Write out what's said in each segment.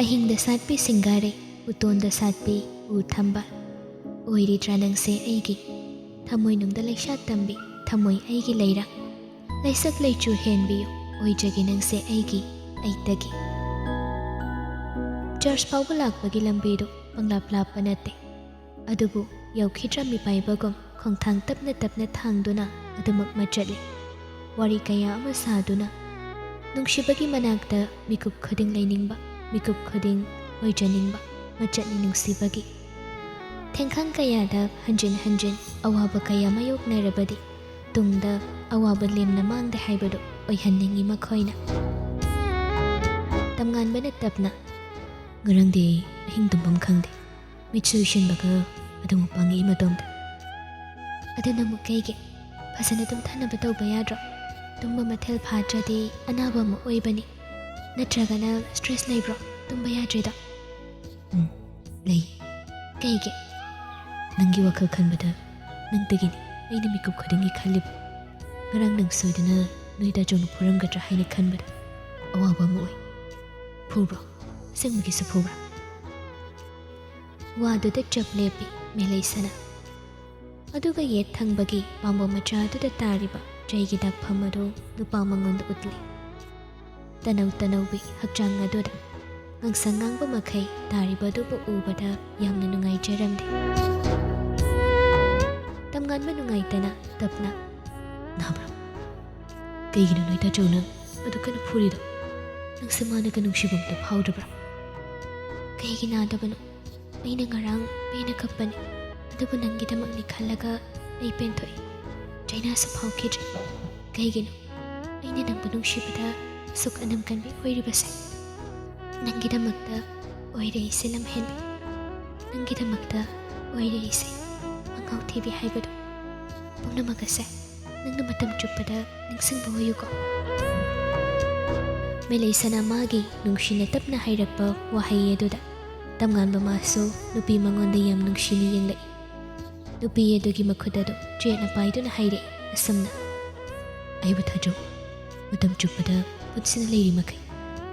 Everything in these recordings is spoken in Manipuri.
ꯑꯍꯤꯡꯗ ꯁꯥꯠꯄꯤ ꯁꯤꯡꯒꯥꯔꯩ ꯎꯇꯣꯟꯗ ꯁꯥꯠꯄꯤ ꯎ ꯊꯝꯕ ꯑꯣꯏꯔꯤꯗ꯭ꯔꯥ ꯅꯪꯁꯦ ꯑꯩꯒꯤ ꯊꯃꯣꯏꯅꯨꯡꯗ ꯂꯩꯁꯥꯠ ꯇꯝꯕꯤ ꯊꯃꯣꯏ ꯑꯩꯒꯤ ꯂꯩꯔꯥꯡ ꯂꯩꯁꯛ ꯂꯩꯆꯨ ꯍꯦꯟꯕꯤꯌꯨ ꯑꯣꯏꯖꯒꯦ ꯅꯪꯁꯦ ꯑꯩꯒꯤ ꯑꯩꯇꯒꯤ ꯆꯔꯆ ꯐꯥꯎꯕ ꯂꯥꯛꯄꯒꯤ ꯂꯝꯕꯤꯗꯨ ꯄꯪꯂꯥꯞ ꯂꯥꯞꯄ ꯅꯠꯇꯦ ꯑꯗꯨꯕꯨ ꯌꯧꯈꯤꯗ꯭ꯔꯥ ꯃꯤꯄꯥꯏꯕꯒꯨꯝ ꯈꯣꯡꯊꯥꯡ ꯇꯞꯅ ꯇꯞꯅ ꯊꯥꯡꯗꯨꯅ ꯑꯗꯨꯃꯛ ꯆꯠꯂꯤ ꯋꯥꯔꯤ ꯀꯌꯥ ꯑꯃ ꯁꯥꯗꯨꯅ ꯅꯨꯡꯁꯤꯕꯒꯤ ꯃꯅꯥꯛꯇ ꯃꯤꯀꯨꯞ ꯈꯨꯗꯤꯡ ꯂꯩꯅꯤꯡꯕ ꯃꯤꯀꯨꯞ ꯈꯨꯗꯤꯡ ꯑꯣꯏꯖꯅꯤꯡꯕ ꯃꯆꯠꯅꯤ ꯅꯨꯡꯁꯤꯕꯒꯤ ꯊꯦꯡꯈꯥꯡ ꯀꯌꯥꯗ ꯍꯟꯖꯤꯟ ꯍꯟꯖꯤꯟ ꯑꯋꯥꯕ ꯀꯌꯥ ꯃꯥꯌꯣꯛꯅꯔꯕꯗꯤ ꯇꯨꯡꯗ ꯑꯋꯥꯕ ꯂꯦꯝꯅ ꯃꯥꯡꯗꯦ ꯍꯥꯏꯕꯗꯨ ꯑꯣꯏꯍꯟꯅꯤꯡꯉꯤ ꯃꯈꯣꯏꯅ ꯇꯝꯉꯥꯟꯕꯅ ꯇꯞꯅ ꯉꯔꯥꯡꯗꯤ ꯑꯍꯤꯡ ꯇꯨꯝꯐꯝ ꯈꯪꯗꯦ ꯃꯤꯠꯁꯨ ꯎꯏꯁꯤꯟꯕꯒ ꯑꯗꯨꯃꯛ ꯄꯥꯡꯉꯛꯏ ꯃꯇꯣꯝꯗ ꯑꯗꯨꯅ ꯑꯃꯨꯛ ꯀꯩꯒꯤ ꯐꯖꯅ ꯇꯨꯝꯊꯅꯕ ꯇꯧꯕ ꯌꯥꯗ꯭ꯔꯣ ꯇꯨꯝꯕ ꯃꯊꯦꯜ ꯐꯥꯗ꯭ꯔꯗꯤ ꯑꯅꯥꯕ ꯑꯃ ꯑꯣꯏꯕꯅꯤ ꯅꯠꯇ꯭ꯔꯒꯅ ꯁ꯭ꯇ꯭ꯔꯦꯁ ꯂꯩꯕ꯭ꯔꯣ ꯇꯨꯝꯕ ꯌꯥꯗ꯭ꯔꯤꯗꯣ ꯂꯩ ꯀꯩꯒꯤ ꯅꯪꯒꯤ ꯋꯥꯈꯜ ꯈꯟꯕꯗ ꯅꯪꯇꯒꯤꯅꯤ ꯑꯩꯅ ꯃꯤꯀꯨꯞ ꯈꯨꯗꯤꯡꯒꯤ ꯈꯜꯂꯤꯕ ꯉꯔꯥꯡ ꯅꯪ ꯁꯣꯏꯗꯅ ꯅꯣꯏ ꯗꯥꯖꯧꯅ ꯐꯨꯔꯝꯒꯗ꯭ꯔꯥ ꯍꯥꯏꯅ ꯈꯟꯕꯗ ꯑꯋꯥꯕ ꯑꯃ ꯑꯣꯏ ꯐꯨꯕ꯭ꯔꯣ ꯑꯁꯦꯡꯕꯒꯤꯁꯨ ꯐꯨꯕ꯭ꯔꯥ ꯋꯥꯗꯨꯗ ꯆꯞ ꯂꯦꯞꯄꯤ ꯃꯦꯂꯩꯁꯅ ꯑꯗꯨꯒ ꯌꯦꯠ ꯊꯪꯕꯒꯤ ꯄꯥꯝꯕꯣꯝ ꯃꯆꯥꯗꯨꯗ ꯇꯥꯔꯤꯕ ꯆꯩꯒꯤ ꯗꯥꯛꯐꯝ ꯑꯗꯨ ꯅꯨꯄꯥ ꯃꯉꯣꯟꯗ ꯎꯠꯂꯤ ꯇꯅꯧ ꯇꯅꯧꯕꯤ ꯍꯛꯆꯥꯡ ꯑꯗꯨꯗ ꯉꯥꯡꯁꯪ ꯉꯥꯡꯕ ꯃꯈꯩ ꯇꯥꯔꯤꯕꯗꯨꯕꯨ ꯎꯕꯗ ꯌꯥꯝꯅ ꯅꯨꯡꯉꯥꯏꯖꯔꯝꯗꯦ ꯇꯝꯉꯥꯟꯕ ꯅꯨꯡꯉꯥꯏꯇꯅ ꯇꯞꯅ ꯅꯥꯕ꯭ꯔꯥ ꯀꯩꯒꯤꯅꯣ ꯅꯣꯏ ꯗꯥꯖꯧꯅ ꯑꯗꯨ ꯀꯟꯅ ꯐꯨꯔꯤꯗꯣ ꯅꯪꯁꯦ ꯃꯥꯅꯒ ꯅꯨꯡꯁꯤꯕꯝꯇ ꯐꯥꯎꯗ꯭ꯔꯕ꯭ꯔꯥ ꯀꯩꯒꯤ ꯅꯥꯗꯕꯅꯣ ꯑꯩꯅ ꯉꯔꯥꯡ ꯄꯦꯟꯅ ꯀꯞꯄꯅꯤ ꯑꯗꯨꯕꯨ ꯅꯪꯒꯤꯗꯃꯛꯅꯤ ꯈꯜꯂꯒ ꯑꯩ ꯄꯦꯟꯊꯣꯛꯏ ꯆꯩꯅꯥꯁꯨ ꯐꯥꯎꯈꯤꯗ꯭ꯔꯦ ꯀꯩꯒꯤꯅꯣ ꯑꯩꯅ ꯅꯪꯕꯨ ꯅꯨꯡꯁꯤꯕꯗ ꯑꯁꯨꯛ ꯑꯅꯝ ꯀꯟꯕꯤ ꯑꯣꯏꯔꯤꯕꯁꯦ ꯅꯪꯒꯤꯗꯃꯛꯇ ꯑꯣꯏꯔꯛꯏꯁꯦ ꯂꯝꯍꯦꯟꯕꯤ ꯅꯪꯒꯤꯗꯃꯛꯇ ꯑꯣꯏꯔꯛꯏꯁꯦ ꯑꯉꯥꯎ ꯊꯤꯕꯤ ꯍꯥꯏꯕꯗꯣ ꯄꯨꯝꯅꯃꯛ ꯑꯁꯦ ꯅꯪꯅ ꯃꯇꯝ ꯆꯨꯞꯄꯗ ꯅꯤꯡꯁꯤꯡꯕ ꯑꯣꯏꯌꯨꯀꯣ ꯃꯦꯂꯩꯁꯅ ꯃꯥꯒꯤ ꯅꯨꯡꯁꯤꯅ ꯇꯞꯅ ꯍꯥꯏꯔꯛꯄ ꯋꯥꯍꯩ ꯑꯗꯨꯗ ꯇꯝꯉꯥꯟꯕ ꯃꯥꯁꯨ ꯅꯨꯄꯤ ꯃꯉꯣꯟꯗ ꯌꯥꯝ ꯅꯨꯡꯁꯤꯅ ꯌꯦꯡꯂꯛꯏ ꯅꯨꯄꯤ ꯑꯗꯨꯒꯤ ꯃꯈꯨꯠ ꯑꯗꯨ ꯆꯦꯠꯅ ꯄꯥꯏꯗꯨꯅ ꯍꯥꯏꯔꯛꯏ ꯑꯁꯨꯝꯅ ꯑꯩꯕꯨ ꯊꯥꯖꯧ ꯃꯇꯝ ꯆꯨꯞꯄꯗ ꯄꯨꯟꯁꯤꯅ ꯂꯩꯔꯤ ꯃꯈꯩ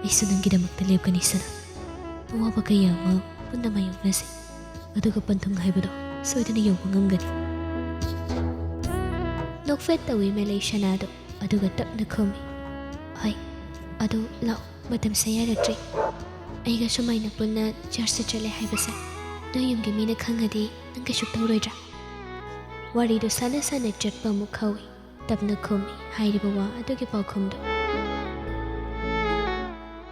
ꯑꯩꯁꯨ ꯅꯪꯒꯤꯗꯃꯛꯇ ꯂꯦꯞꯀꯅꯤ ꯁꯅꯥ ꯑꯋꯥꯕ ꯀꯌꯥ ꯑꯃ ꯄꯨꯟꯅ ꯃꯥꯌꯣꯛꯅꯁꯤ ꯑꯗꯨꯒ ꯄꯟꯊꯨꯡ ꯍꯥꯏꯕꯗꯣ ꯁꯣꯏꯗꯅ ꯌꯧꯕ ꯉꯝꯒꯅꯤ ꯅꯣꯛꯐꯦꯠ ꯇꯧꯏ ꯃꯦꯂꯩꯁꯅꯥꯗꯣ ꯑꯗꯨꯒ ꯇꯞꯅ ꯈꯨꯝꯃꯤ ꯍꯣꯏ ꯑꯗꯣ ꯂꯥꯛꯑꯣ ꯃꯇꯝꯁꯦ ꯌꯥꯔꯛꯇ꯭ꯔꯤ ꯑꯩꯒ ꯁꯨꯃꯥꯏꯅ ꯄꯨꯟꯅ ꯆꯔꯆꯇ ꯆꯠꯂꯦ ꯍꯥꯏꯕꯁꯦ ꯅꯣꯏ ꯌꯨꯝꯒꯤ ꯃꯤꯅ ꯈꯪꯉꯗꯤ ꯅꯪ ꯀꯩꯁꯨ ꯇꯧꯔꯣꯏꯗ꯭ꯔꯥ ꯋꯥꯔꯤꯗꯨ ꯁꯥꯟꯅ ꯁꯥꯟꯅ ꯆꯠꯄ ꯑꯃꯨꯛ ꯍꯧꯏ ꯇꯞꯅ ꯈꯨꯝꯃꯤ ꯍꯥꯏꯔꯤꯕ ꯋꯥ ꯑꯗꯨꯒꯤ ꯄꯥꯎꯈꯨꯝꯗꯣ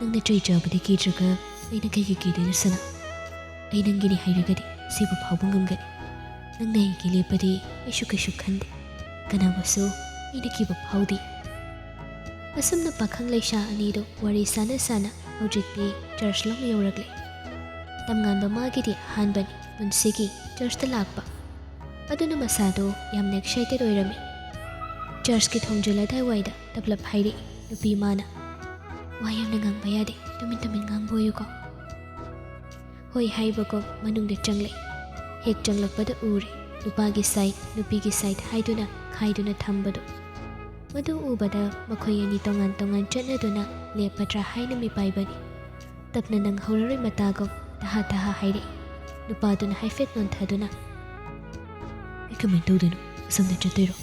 ꯅꯪꯅ ꯆꯩ ꯆꯥꯕꯗꯤ ꯀꯤꯗ꯭ꯔꯒ ꯑꯩꯅ ꯀꯩꯒꯤ ꯀꯤꯗꯣꯏꯅꯣ ꯁꯅꯥ ꯑꯩ ꯅꯪꯒꯤꯅꯤ ꯍꯥꯏꯔꯒꯗꯤ ꯁꯤꯕꯨ ꯐꯥꯎꯕ ꯉꯝꯒꯅꯤ ꯅꯪꯅ ꯑꯩꯒꯤ ꯂꯦꯞꯄꯗꯤ ꯑꯩꯁꯨ ꯀꯩꯁꯨ ꯈꯟꯗꯦ ꯀꯅꯥꯕꯨꯁꯨ ꯑꯩꯅ ꯀꯤꯕ ꯐꯥꯎꯗꯦ ꯑꯁꯨꯝꯅ ꯄꯥꯈꯪ ꯂꯩꯁꯥ ꯑꯅꯤꯗꯨ ꯋꯥꯔꯤ ꯁꯥꯟꯅ ꯁꯥꯟꯅ ꯍꯧꯖꯤꯛꯇꯤ ꯆꯔꯆ ꯂꯣꯝ ꯌꯧꯔꯛꯂꯦ ꯇꯝꯉꯥꯟꯕ ꯃꯥꯒꯤꯗꯤ ꯑꯍꯥꯟꯕꯅꯤ ꯄꯨꯟꯁꯤꯒꯤ ꯆꯔꯆꯇ ꯂꯥꯛꯄ ꯑꯗꯨꯅ ꯃꯁꯥꯗꯣ ꯌꯥꯝꯅ ꯑꯦꯛꯁꯥꯏꯇꯦꯠ ꯑꯣꯏꯔꯝꯃꯤ ꯆꯔꯆꯀꯤ ꯊꯣꯡꯖꯤꯜ ꯑꯗꯥꯏꯋꯥꯏꯗ ꯇꯞꯂꯞ ꯍꯥꯏꯔꯛꯏ ꯅꯨꯄꯤ ꯃꯥꯅ ꯋꯥ ꯌꯥꯝꯅ ꯉꯥꯡꯕ ꯌꯥꯗꯦ ꯇꯨꯃꯤꯟ ꯇꯨꯃꯤꯟ ꯉꯥꯡꯕ ꯑꯣꯏꯌꯨꯀꯣ ꯍꯣꯏ ꯍꯥꯏꯕꯒꯨꯝ ꯃꯅꯨꯡꯗ ꯆꯪꯂꯛꯏ ꯍꯦꯛ ꯆꯪꯂꯛꯄꯗ ꯎꯔꯦ ꯅꯨꯄꯥꯒꯤ ꯁꯥꯏꯠ ꯅꯨꯄꯤꯒꯤ ꯁꯥꯏꯠ ꯍꯥꯏꯗꯨꯅ ꯈꯥꯏꯗꯨꯅ ꯊꯝꯕꯗꯣ ꯃꯗꯨ ꯎꯕꯗ ꯃꯈꯣꯏ ꯑꯅꯤ ꯇꯣꯉꯥꯟ ꯇꯣꯉꯥꯟ ꯆꯠꯅꯗꯨꯅ ꯂꯦꯞꯄꯗ꯭ꯔꯥ ꯍꯥꯏꯅ ꯃꯤꯄꯥꯏꯕꯅꯤ ꯇꯞꯅ ꯅꯪꯍꯧꯔꯔꯣꯏ ꯃꯇꯥꯒꯨꯝ ꯇꯍꯥ ꯇꯍꯥ ꯍꯥꯏꯔꯛꯏ ꯅꯨꯄꯥꯗꯨꯅ ꯍꯥꯏꯐꯦꯠ ꯅꯣꯟꯊꯗꯨꯅ ꯑꯩ ꯀꯃꯥꯏꯅ ꯇꯧꯗꯣꯏꯅꯣ ꯑꯁꯣꯝꯗ ꯆꯠꯇꯣꯏꯔꯣ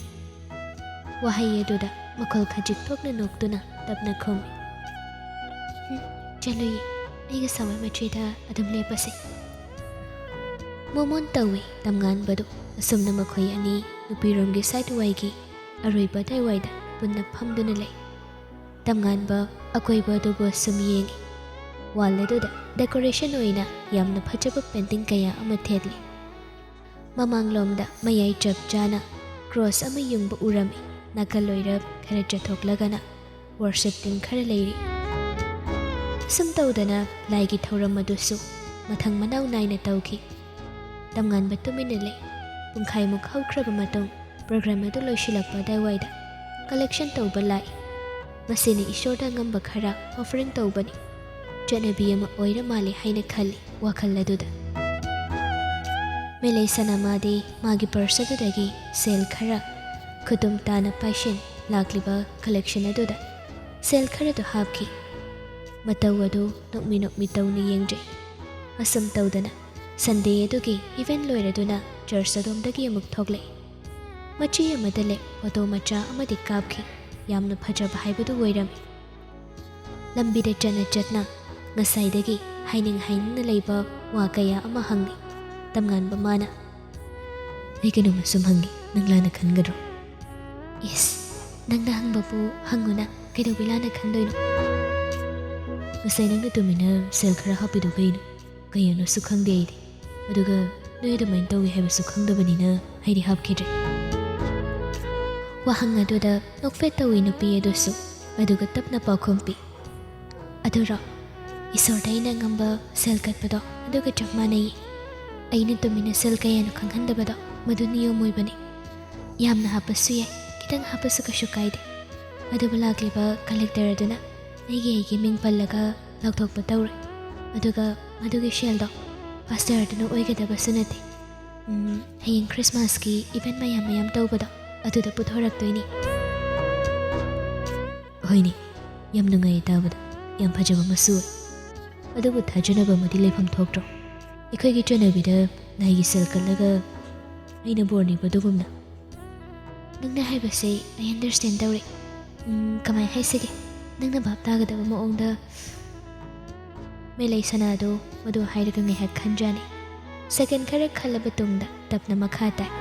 ꯋꯥꯍꯩ ꯑꯗꯨꯗ ꯃꯈꯣꯜ ꯈꯖꯤꯛ ꯊꯣꯛꯅ ꯅꯣꯛꯇꯨꯅ ꯇꯞꯅ ꯈꯨꯝꯃꯤ ꯆꯠꯂꯨꯏ ꯑꯩꯒ ꯁꯋꯥꯏ ꯃꯆꯦꯗ ꯑꯗꯨꯝ ꯂꯦꯞꯄꯁꯤ ꯃꯣꯃꯣꯟ ꯇꯧꯏ ꯇꯝꯉꯥꯟꯕꯗꯨ ꯑꯁꯨꯝꯅ ꯃꯈꯣꯏ ꯑꯅꯤ ꯅꯨꯄꯤꯔꯣꯝꯒꯤ ꯁꯥꯏꯠ ꯋꯥꯏꯒꯤ ꯑꯔꯣꯏꯕ ꯑꯗꯥꯏꯋꯥꯏꯗ ꯄꯨꯟꯅ ꯐꯝꯗꯨꯅ ꯂꯩ ꯇꯝꯉꯥꯟꯕ ꯑꯀꯣꯏꯕ ꯑꯗꯨꯕꯨ ꯁꯨꯝ ꯌꯦꯡꯉꯤ ꯋꯥꯜ ꯑꯗꯨꯗ ꯗꯦꯀꯣꯔꯦꯁꯟ ꯑꯣꯏꯅ ꯌꯥꯝꯅ ꯐꯖꯕ ꯄꯦꯟꯇꯤꯡ ꯀꯌꯥ ꯑꯃ ꯊꯦꯠꯂꯤ ꯃꯃꯥꯡꯂꯣꯝꯗ ꯃꯌꯥꯏ ꯆꯞ ꯆꯥꯅ ꯀ꯭ꯔꯣꯁ ꯑꯃ ꯌꯨꯡꯕ ꯎꯔꯝꯃꯤ ꯅꯥꯀꯜ ꯑꯣꯏꯔꯞ ꯈꯔ ꯆꯠꯊꯣꯛꯂꯒꯅ ꯋꯔꯁꯤꯞ ꯇꯤꯝ ꯈꯔ ꯂꯩꯔꯤ ꯁꯨꯝ ꯇꯧꯗꯅ ꯂꯥꯏꯒꯤ ꯊꯧꯔꯝ ꯑꯗꯨꯁꯨ ꯃꯊꯪ ꯃꯅꯥꯎ ナꯏꯅ ꯇꯧꯈꯤ ꯇꯝꯉꯥꯟꯕ ꯇꯨꯃꯤꯟꯅ ꯂꯩ ꯄꯨꯡꯈꯥꯏꯃꯨꯛ ꯍꯧꯈ꯭ꯔꯕ ꯃꯇꯨꯡ ꯄ꯭ꯔꯣꯒ꯭ꯔꯥꯝ ꯑꯗꯨ ꯂꯣꯏꯁꯤꯜꯂꯛꯄ ꯑꯗꯥꯏꯋꯥꯏꯗ ꯀꯂꯦꯛꯁꯟ ꯇꯧꯕ ꯂꯥꯛꯏ ꯃꯁꯤꯅ ꯏꯁꯣꯔꯗ ꯑꯉꯝꯕ ꯈꯔ ꯑꯣꯐꯔꯤꯡ ꯇꯧꯕꯅꯤ ꯆꯠꯅꯕꯤ ꯑꯃ ꯑꯣꯏꯔ ꯃꯥꯜꯂꯦ ꯍꯥꯏꯅ ꯈꯜꯂꯤ ꯋꯥꯈꯜ ꯑꯗꯨꯗ ꯃꯦꯂꯩꯁꯅ ꯃꯥꯗꯤ ꯃꯥꯒꯤ ꯄꯔꯁ ꯑꯗꯨꯗꯒꯤ ꯁꯦꯜ ꯈꯔ ꯈꯨꯗꯨꯝ ꯇꯥꯅ ꯄꯥꯏꯁꯤꯟ ꯂꯥꯛꯂꯤꯕ ꯀꯂꯦꯛꯁꯟ ꯑꯗꯨꯗ ꯁꯦꯜ ꯈꯔꯗꯨ ꯍꯥꯞꯈꯤ ꯃꯇꯧ ꯑꯗꯨ ꯅꯣꯛꯃꯤ ꯅꯣꯛꯃꯤ ꯇꯧꯅ ꯌꯦꯡꯖꯩ꯫ ꯑꯁꯨꯝ ꯇꯧꯗꯅ ꯁꯟꯗꯦ ꯑꯗꯨꯒꯤ ꯏꯚꯦꯟ ꯂꯣꯏꯔꯗꯨꯅ ꯆꯔꯆ ꯑꯗꯣꯝꯗꯒꯤ ꯑꯃꯨꯛ ꯊꯣꯛꯂꯛꯏ꯫ ꯃꯆꯤ ꯑꯃꯗ ꯂꯦꯛ ꯐꯣꯇꯣ ꯃꯆꯥ ꯑꯃꯗꯤ ꯀꯥꯞꯈꯤ꯫ ꯌꯥꯝꯅ ꯐꯖꯕ ꯍꯥꯏꯕꯗꯨ ꯑꯣꯏꯔꯝꯃꯤ꯫ ꯂꯝꯕꯤꯗ ꯆꯠꯅ ꯆꯠꯅ ꯉꯁꯥꯏꯗꯒꯤ ꯍꯥꯏꯅꯤꯡꯅ ꯂꯩꯕ ꯋꯥ ꯀꯌꯥ ꯑꯃ ꯍꯪꯉꯤ꯫ ꯇꯝꯉꯥꯟꯕ ꯃꯥꯅ ꯑꯩ ꯀꯩꯅꯣꯝꯃ ꯁꯨꯝ ꯍꯪꯒꯦ, ꯅꯪ ꯂꯥꯟꯅ ꯈꯟꯒꯗ꯭ꯔꯣ? ꯏꯁ, ꯅꯪꯅ ꯍꯪꯕꯕꯨ ꯍꯪꯉꯨꯅ, ꯀꯩꯗꯧꯕꯩ ꯂꯥꯟꯅ ꯈꯟꯗꯣꯏꯅꯣ? ꯉꯁꯥꯏ ꯅꯪꯅ ꯇꯨꯃꯤꯟꯅ ꯁꯦꯜ ꯈꯔ ꯍꯥꯞꯄꯤꯗꯨ ꯀꯩꯅꯣ? ꯀꯩꯅꯣꯁꯨ ꯈꯪꯗꯦ ꯑꯩꯗꯤ, ꯑꯗꯨꯒ ꯅꯣꯏ ꯑꯗꯨꯃꯥꯏꯅ ꯇꯧꯏ ꯍꯥꯏꯕꯁꯨ ꯈꯪꯗꯕꯅꯤꯅ ꯑꯩꯗꯤ ꯍꯥꯞꯈꯤꯗ꯭ꯔꯦ꯫ ꯋꯥꯍꯪ ꯑꯗꯨꯗ ꯅꯣꯛꯐꯦꯠ ꯇꯧꯏ ꯅꯨꯄꯤ ꯑꯗꯨꯁꯨ, ꯑꯗꯨꯒ ꯇꯞꯅ ꯄꯥꯎꯈꯨꯝ ꯄꯤ꯫ ꯑꯗꯨꯔꯣ, ꯏꯁꯣꯔꯗ ꯑꯩꯅ ꯉꯝꯕ ꯁꯦꯜ ꯀꯠꯄꯗꯣ ꯑꯗꯨꯒ ꯆꯞ ꯃꯥꯟꯅꯩ꯫ ꯑꯩꯅ ꯇꯨꯃꯤꯟꯅ ꯁꯦꯜ ꯀꯌꯥꯅꯣ ꯈꯪꯍꯟꯗꯕꯗꯣ ꯃꯗꯨ ꯅꯤꯌꯣꯝ ꯑꯣꯏꯕꯅꯤ꯫ ꯌꯥꯝꯅ ꯍꯥꯞꯄꯁꯨ ꯌꯥꯏ, ꯈꯤꯇꯪ ꯍꯥꯞꯄꯁꯨ ꯀꯩꯁꯨ ꯀꯥꯏꯗꯦ꯫ ꯑꯗꯨꯕꯨ ꯂꯥꯛꯂꯤꯕ ꯀꯂꯦꯛꯇꯔ ꯑꯗꯨꯅ ꯑꯩꯒꯤ ꯃꯤꯡ ꯄꯜꯂꯒ ꯂꯥꯎꯊꯣꯛꯄ ꯇꯧꯔꯣꯏ꯫ ꯑꯗꯨꯒ ꯃꯗꯨꯒꯤ ꯁꯦꯜꯗꯣ ꯄꯥꯁꯇꯔꯗꯨꯅ ꯑꯣꯏꯒꯗꯕꯁꯨ ꯅꯠꯇꯦ꯫ ꯍꯌꯦꯡ ꯈ꯭ꯔꯤꯁꯃꯥꯁꯀꯤ ꯏꯚꯦꯟ ꯃꯌꯥꯝ ꯇꯧꯕꯗꯣ ꯑꯗꯨꯗ ꯄꯨꯊꯣꯔꯛꯇꯣꯏꯅꯤ꯫ ꯍꯣꯏꯅꯦ, ꯌꯥꯝ ꯅꯨꯡꯉꯥꯏꯌꯦ ꯇꯥꯕꯗ, ꯌꯥꯝ ꯐꯖꯕ ꯑꯃꯁꯨ ꯑꯣꯏ꯫ ꯑꯗꯨꯕꯨ ꯊꯥꯖꯅꯕ ꯑꯃꯗꯤ ꯂꯩꯐꯝ ꯊꯣꯛꯇ꯭ꯔꯣ? ꯑꯩꯈꯣꯏꯒꯤ ꯆꯠꯅꯕꯤꯗ ꯂꯥꯏꯒꯤ ꯁꯦꯜ ꯀꯠꯂꯒ ꯑꯩꯅ ꯕꯣꯔ ꯅꯤꯕꯗꯨꯒꯨꯝꯅ꯫ ꯅꯪꯅ ꯍꯥꯏꯕꯁꯦ ꯑꯩ ꯑꯟꯗꯔꯁꯇꯦꯟ ꯇꯧꯔꯦ꯫ ꯀꯃꯥꯏ ꯍꯥꯏꯁꯤꯒꯦ, ꯅꯪꯅ ꯚꯥꯞ ꯇꯥꯒꯗꯕ ꯃꯑꯣꯡꯗ꯫ ꯃꯦꯂꯩ ꯁꯅꯥꯗꯣ ꯃꯗꯨ ꯍꯥꯏꯔꯒ ꯉꯥꯏꯍꯥꯛ ꯈꯟꯖꯥꯅꯤ꯫ ꯁꯦꯀꯦꯟ ꯈꯔ ꯈꯜꯂꯕ ꯇꯨꯡꯗ ꯇꯞꯅ ꯃꯈꯥ ꯇꯥꯏ꯫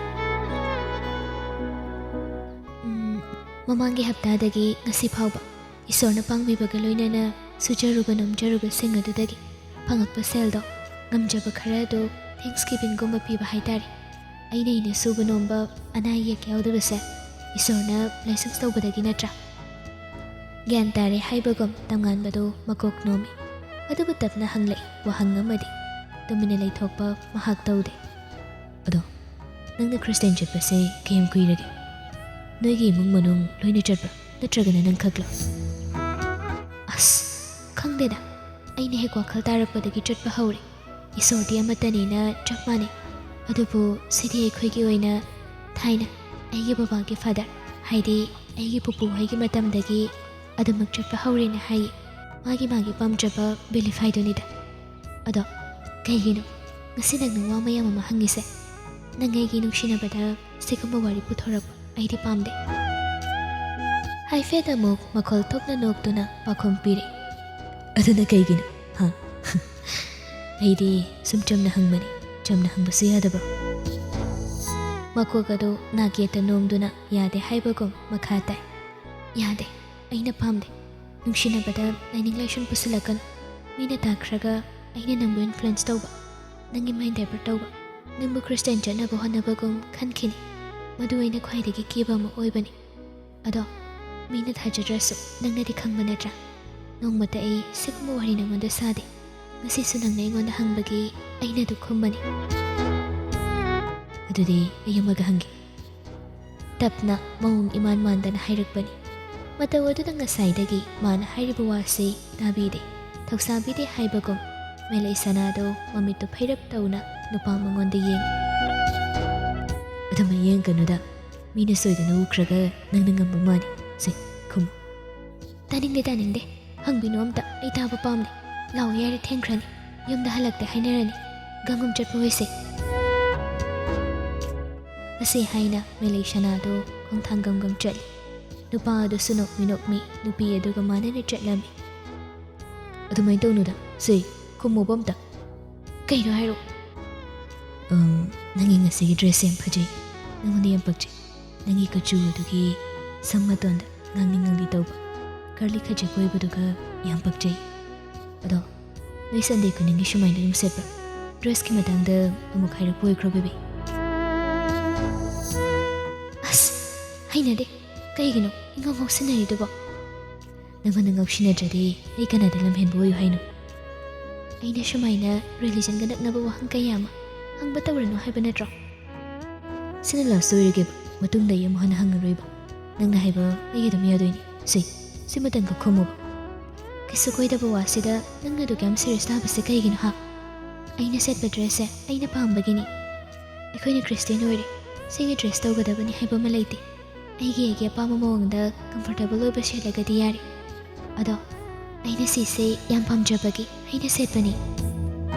ꯃꯃꯥꯡꯒꯤ ꯍꯞꯇꯥꯗꯒꯤ ꯉꯁꯤ ꯐꯥꯎꯕ ꯏꯁꯣꯔꯅ ꯄꯥꯡꯕꯤꯕꯒ ꯂꯣꯏꯅꯅ ꯁꯨꯖꯔꯨꯕ ꯅꯣꯝꯖꯔꯨꯕꯁꯤꯡ ꯑꯗꯨꯗꯒꯤ ꯐꯪꯉꯛꯄ ꯁꯦꯜꯗꯣ ꯉꯝꯖꯕ ꯈꯔ ꯑꯗꯨ ꯊꯦꯡꯛꯁꯒꯤꯚꯤꯡꯒꯨꯝꯕ ꯄꯤꯕ ꯍꯥꯏꯇꯥꯔꯦ꯫ ꯑꯩꯅ ꯁꯨꯕ ꯅꯣꯝꯕ ꯑꯅꯥ ꯑꯌꯦꯛ ꯌꯥꯎꯗꯕꯁꯦ ꯏꯁꯣꯔꯅ ꯕ꯭ꯂꯦꯁꯤꯡꯁ ꯇꯧꯕꯗꯒꯤ ꯅꯠꯇ꯭ꯔꯥ? ꯒ꯭ꯌꯥꯟ ꯇꯥꯔꯦ ꯍꯥꯏꯕꯒꯨꯝ ꯇꯝꯉꯥꯟꯕꯗꯣ ꯃꯀꯣꯛ ꯅꯣꯝꯃꯤ꯫ ꯑꯗꯨꯕꯨ ꯇꯞꯅ ꯍꯪꯂꯛꯏ ꯋꯥꯍꯪ ꯑꯃꯗꯤ ꯇꯨꯃꯤꯟꯅ ꯂꯩꯊꯣꯛꯄ ꯃꯍꯥꯛ ꯇꯧꯗꯦ꯫ ꯑꯗꯣ ꯅꯪꯅ ꯈ꯭ꯔꯤꯁꯇꯤꯌꯥꯟ ꯆꯠꯄꯁꯦ ꯀꯌꯥꯝ ꯀꯨꯏꯔꯒꯦ? ꯅꯣꯏꯒꯤ ꯏꯃꯨꯡ ꯃꯅꯨꯡ ꯂꯣꯏꯅ ꯆꯠꯄ꯭ꯔꯥ, ꯅꯠꯇ꯭ꯔꯒꯅ ꯅꯪ ꯈꯛꯂꯣ? ꯑꯁ, ꯈꯪꯗꯦꯗ, ꯑꯩꯅ ꯍꯦꯛ ꯋꯥꯈꯜ ꯇꯥꯔꯛꯄꯗꯒꯤ ꯆꯠꯄ ꯍꯧꯔꯦ꯫ ꯏꯁꯣꯔꯗꯤ ꯑꯃꯠꯇꯅꯤꯅ ꯆꯞ ꯃꯥꯟꯅꯩ꯫ ꯑꯗꯨꯕꯨ ꯁꯤꯗꯤ ꯑꯩꯈꯣꯏꯒꯤ ꯑꯣꯏꯅ ꯊꯥꯏꯅ ꯑꯩꯒꯤ ꯕꯕꯥꯒꯤ ꯐꯥꯗꯔ, ꯍꯥꯏꯗꯤ ꯑꯩꯒꯤ ꯄꯨꯄꯨ ꯍꯣꯏꯒꯤ ꯃꯇꯝꯗꯒꯤ ꯑꯗꯨꯃꯛ ꯆꯠꯄ ꯍꯧꯔꯦꯅ ꯍꯥꯏꯌꯦ꯫ ꯃꯥꯒꯤ ꯄꯥꯝꯖꯕ ꯕꯤꯂꯤꯐ ꯍꯥꯏꯗꯨꯅꯤꯗ꯫ ꯑꯗꯣ ꯀꯩꯒꯤꯅꯣ ꯉꯁꯤ ꯅꯪꯅ ꯋꯥ ꯃꯌꯥꯝ ꯑꯃ ꯍꯪꯉꯤꯁꯦ? ꯅꯪ ꯑꯩꯒꯤ ꯅꯨꯡꯁꯤꯅꯕꯗ ꯁꯤꯒꯨꯝꯕ ꯋꯥꯔꯤ ꯄꯨꯊꯣꯔꯛꯄ ꯑꯩꯗꯤ ꯄꯥꯝꯗꯦ꯫ ꯍꯥꯏꯐꯦꯠ ꯑꯃꯨꯛ ꯃꯈꯣꯜ ꯊꯣꯛꯅ ꯅꯣꯛꯇꯨꯅ ꯄꯥꯎꯈꯨꯝ ꯄꯤꯔꯤ꯫ ꯑꯗꯨꯅ ꯀꯩꯒꯤꯅꯣ? ꯑꯩꯗꯤ ꯁꯨꯝ ꯆꯝꯅ ꯍꯪꯕꯅꯤ, ꯆꯝꯅ ꯍꯪꯕꯁꯨ ꯌꯥꯗꯕ꯭ꯔꯣ? ꯃꯀꯣꯛ ꯑꯗꯨ ꯅꯥꯀꯦꯠꯇ ꯅꯣꯝꯗꯨꯅ ꯌꯥꯗꯦ ꯍꯥꯏꯕꯒꯨꯝ ꯃꯈꯥ ꯇꯥꯏ꯫ ꯌꯥꯗꯦ, ꯑꯩꯅ ꯄꯥꯝꯗꯦ꯫ ꯅꯨꯡꯁꯤꯅꯕꯗ ꯂꯥꯏꯅꯤꯡ ꯂꯥꯏꯁꯣꯟ ꯄꯨꯁꯤꯜꯂꯛꯀꯅꯨ꯫ ꯃꯤꯅ ꯇꯥꯈ꯭ꯔꯒ ꯑꯩꯅ ꯅꯪꯕꯨ ꯏꯟꯐ꯭ꯂꯨꯌꯦꯟꯁ ꯇꯧꯕ, ꯅꯪꯒꯤ ꯃꯥꯏꯟ ꯗꯥꯏꯚꯔꯠ ꯇꯧꯕ, ꯅꯪꯕꯨ ꯈ꯭ꯔꯤꯁꯇꯤꯌꯥꯟ ꯆꯠꯅꯕ ꯍꯣꯠꯅꯕꯒꯨꯝ ꯈꯟꯈꯤꯅꯤ꯫ ꯃꯗꯨ ꯑꯩꯅ ꯈ꯭ꯋꯥꯏꯗꯒꯤ ꯀꯤꯕ ꯑꯃ ꯑꯣꯏꯕꯅꯤ꯫ ꯑꯗꯣ ꯃꯤꯅ ꯊꯥꯖꯗ꯭ꯔꯁꯨ ꯅꯪꯅꯗꯤ ꯈꯪꯕ ꯅꯠꯇ꯭ꯔꯥ? ꯅꯣꯡꯃꯇ ꯑꯩ ꯁꯤꯒꯨꯝꯕ ꯋꯥꯔꯤ ꯅꯪꯉꯣꯟꯗ ꯁꯥꯗꯦ꯫ ꯉꯁꯤꯁꯨ ꯅꯪꯅ ꯑꯩꯉꯣꯟꯗ ꯍꯪꯕꯒꯤ ꯑꯩꯅ ꯑꯗꯨ ꯈꯨꯝꯕꯅꯤ꯫ ꯑꯗꯨꯗꯤ ꯑꯩ ꯑꯃꯒ ꯍꯪꯒꯦ꯫ ꯇꯞꯅ ꯃꯑꯣꯡ ꯏꯃꯥꯟ ꯃꯥꯟꯗꯅ ꯍꯥꯏꯔꯛꯄꯅꯤ꯫ ꯃꯇꯧ ꯑꯗꯨꯗ ꯉꯁꯥꯏꯗꯒꯤ ꯃꯥꯅ ꯍꯥꯏꯔꯤꯕ ꯋꯥꯁꯤ ꯇꯥꯕꯤꯗꯦ, ꯊꯧꯁꯥꯕꯤꯗꯦ ꯍꯥꯏꯕꯒꯨꯝ ꯃꯦꯂꯩ ꯁꯅꯥꯗꯣ ꯃꯃꯤꯠꯇꯨ ꯐꯩꯔꯞ ꯇꯧꯅ ꯅꯨꯄꯥ ꯃꯉꯣꯟꯗ ꯌꯦꯡꯉꯤ꯫ ꯑꯗꯨꯃꯥꯏ ꯌꯦꯡꯒꯅꯨꯗ, ꯃꯤꯅ ꯁꯣꯏꯗꯅ ꯎꯈ꯭ꯔꯒ ꯅꯪꯅ ꯉꯝꯕ ꯃꯥꯅꯤ꯫ ꯁꯤ ꯈꯨꯝꯃꯨ꯫ ꯇꯥꯅꯤꯡꯗꯦ, ꯍꯪꯕꯤꯅꯨ ꯑꯝꯇ, ꯑꯩ ꯇꯥꯕ ꯄꯥꯝꯗꯦ꯫ ꯂꯥꯎ ꯌꯥꯔꯦ, ꯊꯦꯡꯈ꯭ꯔꯅꯤ꯫ ꯌꯨꯝꯗ ꯍꯜꯂꯛꯇꯦ ꯍꯥꯏꯅꯔꯅꯤ꯫ ꯒꯪꯒꯨꯝ ꯆꯠꯄ ꯑꯣꯏꯁꯦ꯫ ꯑꯁꯤ ꯍꯥꯏꯅ ꯃꯦꯂꯩ ꯁꯅꯥꯗꯣ ꯈꯣꯡꯊꯥꯡꯒꯝꯒꯝ ꯆꯠꯂꯤ꯫ ꯅꯨꯄꯥ ꯑꯗꯨꯁꯨ ꯅꯣꯛꯃꯤ ꯅꯨꯄꯤ ꯑꯗꯨꯒ ꯃꯥꯟꯅꯅ ꯆꯠꯂꯝꯃꯤ꯫ ꯑꯗꯨꯃꯥꯏꯅ ꯇꯧꯅꯨꯗ, ꯁꯤ ꯈꯨꯝꯃꯨꯕ ꯑꯝꯇ꯫ ꯀꯩꯅꯣ ꯍꯥꯏꯔꯛꯑꯣ꯫ ꯅꯪꯒꯤ ꯉꯁꯤꯒꯤ ꯗ꯭ꯔꯦꯁꯁꯦ ꯌꯥꯝ ꯐꯖꯩ, ꯅꯪꯉꯣꯟꯗ ꯌꯥꯝ ꯄꯛꯆꯩ꯫ ꯅꯪꯒꯤ ꯀꯨꯆꯨ ꯑꯗꯨꯒꯤ ꯁꯝ ꯃꯇꯣꯟꯗ ꯉꯥꯡꯂꯤ ꯇꯧꯕ ꯀꯔꯂꯤ ꯈꯖꯤꯛ ꯑꯣꯏꯕꯗꯨꯒ ꯌꯥꯝ ꯄꯛꯆꯩ꯫ ꯑꯗꯣ ꯅꯣꯏ ꯁꯟꯗꯦ ꯈꯨꯗꯤꯡꯒꯤ ꯁꯨꯃꯥꯏꯅ ꯑꯗꯨꯝ ꯁꯦꯠꯄ꯭ꯔꯥ? ꯗ꯭ꯔꯦꯁꯀꯤ ꯃꯇꯥꯡꯗ ꯑꯃꯨꯛ ꯍꯥꯏꯔꯛꯄ ꯑꯣꯏꯈ꯭ꯔꯣ ꯕꯦꯕꯤ꯫ ꯑꯁ, ꯍꯩꯅꯗꯦ꯫ ꯀꯩꯒꯤꯅꯣ ꯏꯉꯥꯎ ꯉꯥꯎꯁꯤꯟꯅꯔꯤꯗꯨꯕꯣ? ꯅꯪꯉꯣꯟꯗ ꯉꯥꯎꯁꯤꯟꯅꯗ꯭ꯔꯗꯤ ꯑꯩ ꯀꯅꯥꯗ ꯂꯝꯍꯦꯟꯕ ꯑꯣꯏꯌꯨ ꯍꯥꯏꯅꯣ? ꯑꯩꯅ ꯁꯨꯃꯥꯏꯅ ꯔꯤꯂꯤꯖꯟꯒ ꯅꯛꯅꯕ ꯋꯥꯍꯪ ꯀꯌꯥ ꯑꯃ ꯍꯪꯕ ꯇꯧꯔꯅꯨ ꯍꯥꯏꯕ ꯅꯠꯇ꯭ꯔꯣ? ꯁꯤꯅ ꯂꯥꯁ ꯑꯣꯏꯔꯒꯦꯕ, ꯃꯇꯨꯡꯗ ꯑꯩ ꯑꯃꯨꯛ ꯍꯟꯅ ꯍꯪꯉꯔꯣꯏꯕ꯫ ꯅꯪꯅ ꯍꯥꯏꯕ ꯑꯩ ꯑꯗꯨꯝ ꯌꯥꯗꯣꯏꯅꯤ꯫ ꯁꯤꯃꯇꯪꯒ ꯈꯨꯝꯃꯨꯕ꯫ ꯀꯩꯁꯨ ꯀꯣꯏꯗꯕ ꯋꯥꯁꯤꯗ ꯅꯪꯅ ꯑꯗꯨꯛ ꯌꯥꯝ ꯁꯤꯔꯤꯌꯁ ꯇꯥꯕꯁꯦ ꯀꯩꯒꯤꯅꯣ ꯍꯥ? ꯑꯩꯅ ꯁꯦꯠꯄ ꯗ꯭ꯔꯦꯁꯁꯦ ꯑꯩꯅ ꯄꯥꯝꯕꯒꯤꯅꯤ꯫ ꯑꯩꯈꯣꯏꯅ ꯈ꯭ꯔꯤꯁꯇꯤꯌꯟ ꯑꯣꯏꯔꯦ, ꯁꯤꯒꯤ ꯗ꯭ꯔꯦꯁ ꯇꯧꯒꯗꯕꯅꯤ ꯍꯥꯏꯕ ꯑꯃ ꯂꯩꯇꯦ꯫ ꯑꯩꯒꯤ ꯑꯄꯥꯝꯕ ꯃꯑꯣꯡꯗ ꯀꯝꯐꯣꯔꯇꯦꯕꯜ ꯑꯣꯏꯕ ꯁꯦꯠꯂꯒꯗꯤ ꯌꯥꯔꯦ꯫ ꯑꯗꯣ ꯑꯩꯅ ꯁꯤꯁꯦ ꯌꯥꯝ ꯄꯥꯝꯖꯕꯒꯤ ꯑꯩꯅ ꯁꯦꯠꯄꯅꯤ